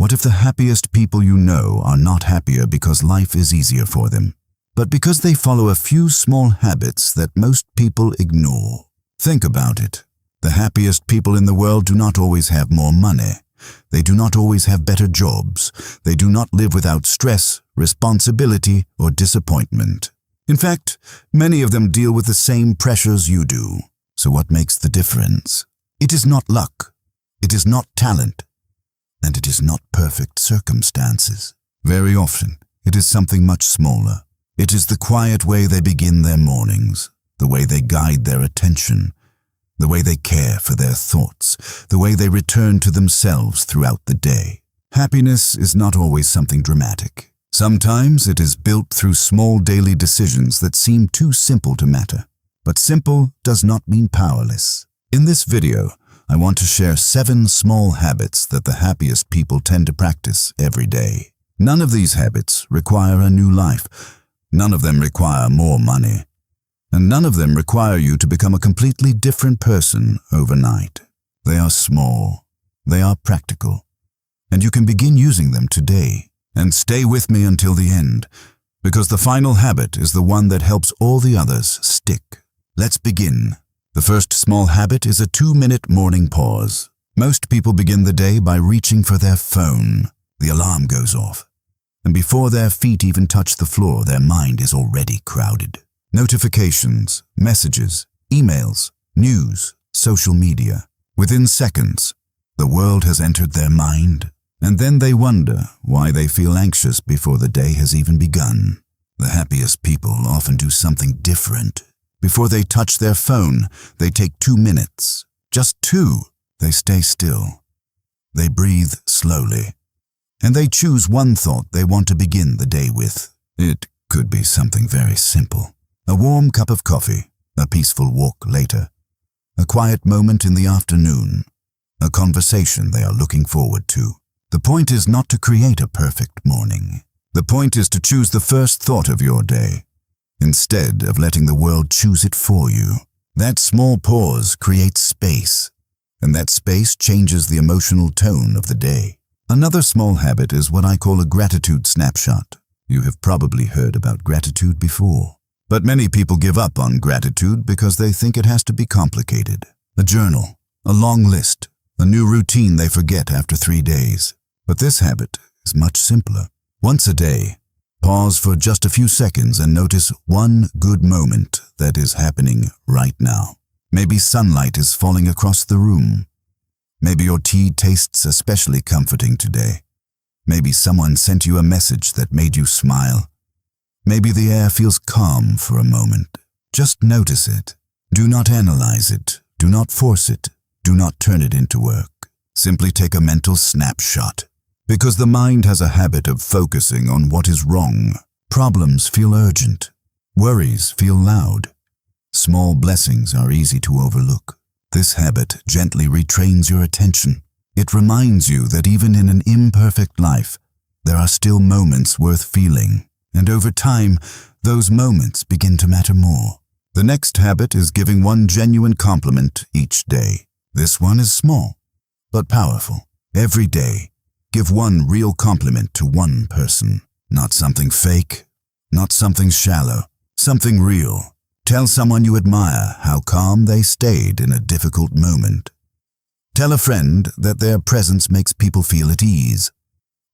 What if the happiest people you know are not happier because life is easier for them, but because they follow a few small habits that most people ignore? Think about it. The happiest people in the world do not always have more money. They do not always have better jobs. They do not live without stress, responsibility, or disappointment. In fact, many of them deal with the same pressures you do. So what makes the difference? It is not luck. It is not talent. And it is not perfect circumstances. Very often, it is something much smaller. It is the quiet way they begin their mornings, the way they guide their attention, the way they care for their thoughts, the way they return to themselves throughout the day. Happiness is not always something dramatic. Sometimes it is built through small daily decisions that seem too simple to matter. But simple does not mean powerless. In this video, I want to share 7 small habits that the happiest people tend to practice every day. None of these habits require a new life. None of them require more money. And none of them require you to become a completely different person overnight. They are small. They are practical. And you can begin using them today. And stay with me until the end, because the final habit is the one that helps all the others stick. Let's begin. The first small habit is a 2-minute morning pause. Most people begin the day by reaching for their phone. The alarm goes off. And before their feet even touch the floor, their mind is already crowded. Notifications, messages, emails, news, social media. Within seconds, the world has entered their mind, and then they wonder why they feel anxious before the day has even begun. The happiest people often do something different. Before they touch their phone, they take 2 minutes. Just 2. They stay still. They breathe slowly. And they choose one thought they want to begin the day with. It could be something very simple. A warm cup of coffee, a peaceful walk later, a quiet moment in the afternoon, a conversation they are looking forward to. The point is not to create a perfect morning. The point is to choose the first thought of your day, instead of letting the world choose it for you. That small pause creates space, and that space changes the emotional tone of the day. Another small habit is what I call a gratitude snapshot. You have probably heard about gratitude before. But many people give up on gratitude because they think it has to be complicated. A journal, a long list, a new routine they forget after 3 days. But this habit is much simpler. Once a day, pause for just a few seconds and notice one good moment that is happening right now. Maybe sunlight is falling across the room. Maybe your tea tastes especially comforting today. Maybe someone sent you a message that made you smile. Maybe the air feels calm for a moment. Just notice it. Do not analyze it. Do not force it. Do not turn it into work. Simply take a mental snapshot. Because the mind has a habit of focusing on what is wrong. Problems feel urgent. Worries feel loud. Small blessings are easy to overlook. This habit gently retrains your attention. It reminds you that even in an imperfect life, there are still moments worth feeling. And over time, those moments begin to matter more. The next habit is giving one genuine compliment each day. This one is small, but powerful. Every day, give one real compliment to one person. Not something fake, not something shallow, something real. Tell someone you admire how calm they stayed in a difficult moment. Tell a friend that their presence makes people feel at ease.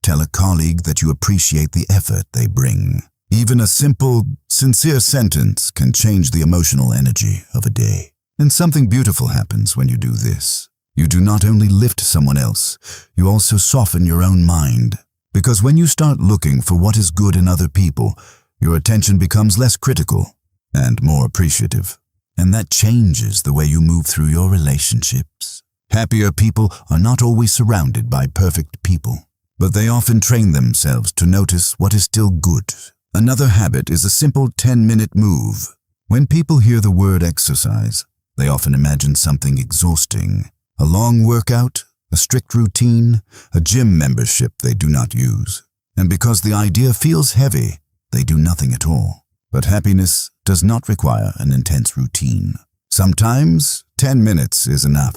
Tell a colleague that you appreciate the effort they bring. Even a simple, sincere sentence can change the emotional energy of a day. And something beautiful happens when you do this. You do not only lift someone else, you also soften your own mind. Because when you start looking for what is good in other people, your attention becomes less critical and more appreciative. And that changes the way you move through your relationships. Happier people are not always surrounded by perfect people, but they often train themselves to notice what is still good. Another habit is a simple 10-minute move. When people hear the word exercise, they often imagine something exhausting. A long workout, a strict routine, a gym membership they do not use. And because the idea feels heavy, they do nothing at all. But happiness does not require an intense routine. Sometimes 10 minutes is enough.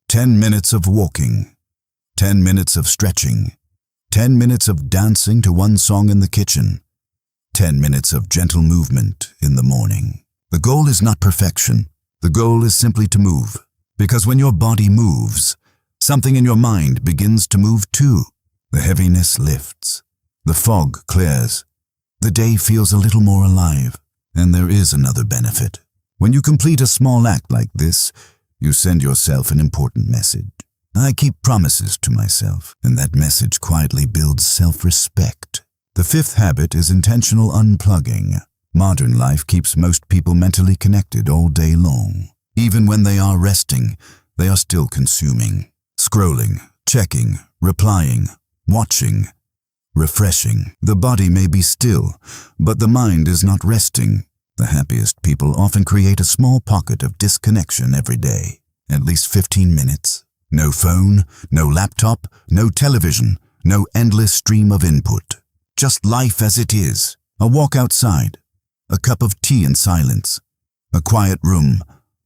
10 minutes of walking, 10 minutes of stretching, 10 minutes of dancing to one song in the kitchen. 10 minutes of gentle movement in the morning. The goal is not perfection. The goal is simply to move. Because when your body moves, something in your mind begins to move too. The heaviness lifts. The fog clears. The day feels a little more alive. And there is another benefit. When you complete a small act like this, you send yourself an important message. I keep promises to myself, and that message quietly builds self-respect. The fifth habit is intentional unplugging. Modern life keeps most people mentally connected all day long. Even when they are resting, they are still consuming. Scrolling, checking, replying, watching, refreshing. The body may be still, but the mind is not resting. The happiest people often create a small pocket of disconnection every day. At least 15 minutes. No phone, no laptop, no television, no endless stream of input. Just life as it is. A walk outside. A cup of tea in silence. A quiet room.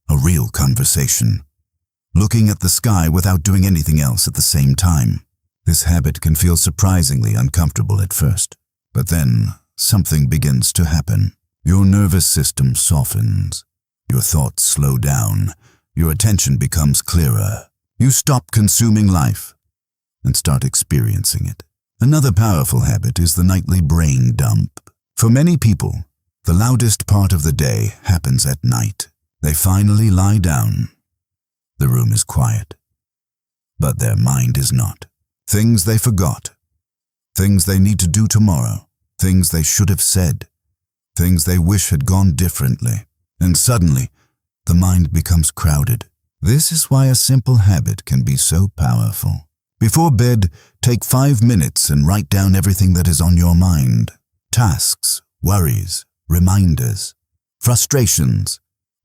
A real conversation. Looking at the sky without doing anything else at the same time. This habit can feel surprisingly uncomfortable at first. But then, something begins to happen. Your nervous system softens. Your thoughts slow down. Your attention becomes clearer. You stop consuming life and start experiencing it. Another powerful habit is the nightly brain dump. For many people, the loudest part of the day happens at night. They finally lie down. The room is quiet, but their mind is not. Things they forgot, things they need to do tomorrow, things they should have said, things they wish had gone differently. And suddenly, the mind becomes crowded. This is why a simple habit can be so powerful. Before bed, take 5 minutes and write down everything that is on your mind. Tasks, worries, reminders, frustrations,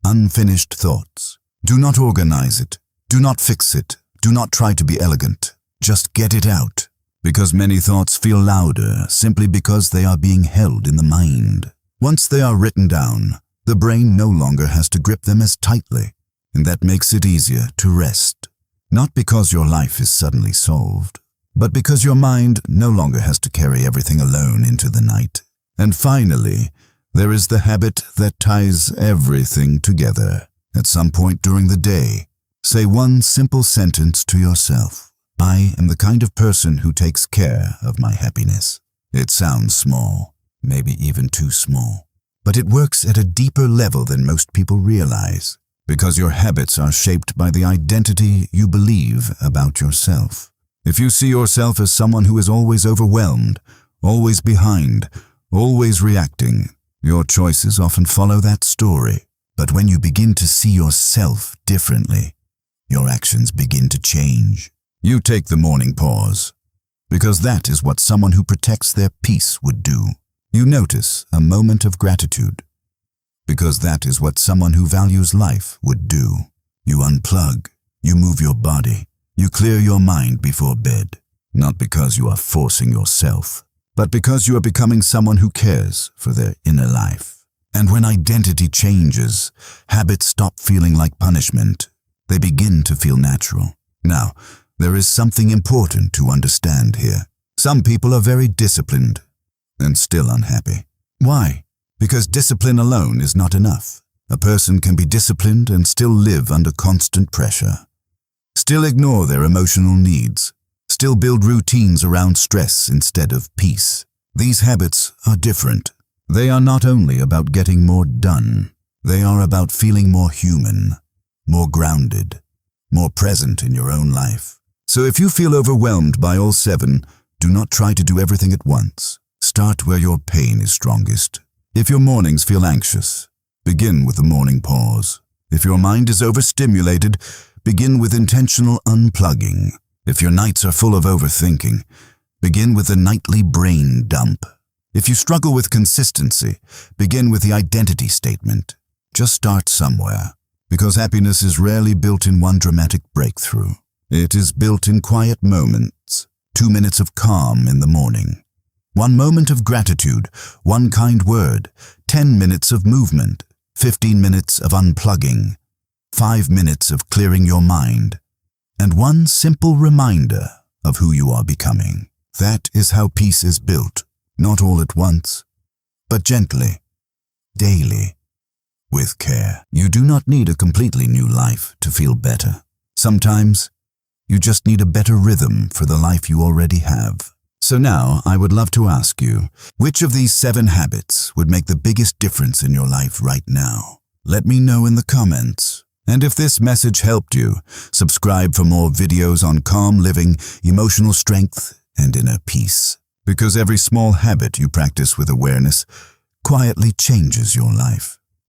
unfinished thoughts. Do not organize it. Do not fix it. Do not try to be elegant. Just get it out. Because many thoughts feel louder simply because they are being held in the mind. Once they are written down, the brain no longer has to grip them as tightly, and that makes it easier to rest. Not because your life is suddenly solved, but because your mind no longer has to carry everything alone into the night. And finally, there is the habit that ties everything together. At some point during the day, say one simple sentence to yourself. I am the kind of person who takes care of my happiness. It sounds small, maybe even too small, but it works at a deeper level than most people realize, because your habits are shaped by the identity you believe about yourself. If you see yourself as someone who is always overwhelmed, always behind, always reacting, your choices often follow that story. But when you begin to see yourself differently, your actions begin to change. You take the morning pause, because that is what someone who protects their peace would do. You notice a moment of gratitude, because that is what someone who values life would do. You unplug, you move your body, you clear your mind before bed, not because you are forcing yourself, but because you are becoming someone who cares for their inner life. And when identity changes, habits stop feeling like punishment. They begin to feel natural. Now, there is something important to understand here. Some people are very disciplined and still unhappy. Why? Because discipline alone is not enough. A person can be disciplined and still live under constant pressure. Still ignore their emotional needs. Still build routines around stress instead of peace. These habits are different. They are not only about getting more done. They are about feeling more human, more grounded, more present in your own life. So if you feel overwhelmed by all 7, do not try to do everything at once. Start where your pain is strongest. If your mornings feel anxious, begin with the morning pause. If your mind is overstimulated, begin with intentional unplugging. If your nights are full of overthinking, begin with the nightly brain dump. If you struggle with consistency, begin with the identity statement. Just start somewhere, because happiness is rarely built in one dramatic breakthrough. It is built in quiet moments, 2 minutes of calm in the morning, 1 moment of gratitude, 1 kind word, 10 minutes of movement, 15 minutes of unplugging, 5 minutes of clearing your mind, and 1 simple reminder of who you are becoming. That is how peace is built, not all at once, but gently, daily, with care. You do not need a completely new life to feel better. Sometimes, you just need a better rhythm for the life you already have. So now, I would love to ask you, which of these 7 habits would make the biggest difference in your life right now? Let me know in the comments. And if this message helped you, subscribe for more videos on calm living, emotional strength, and inner peace. Because every small habit you practice with awareness quietly changes your life.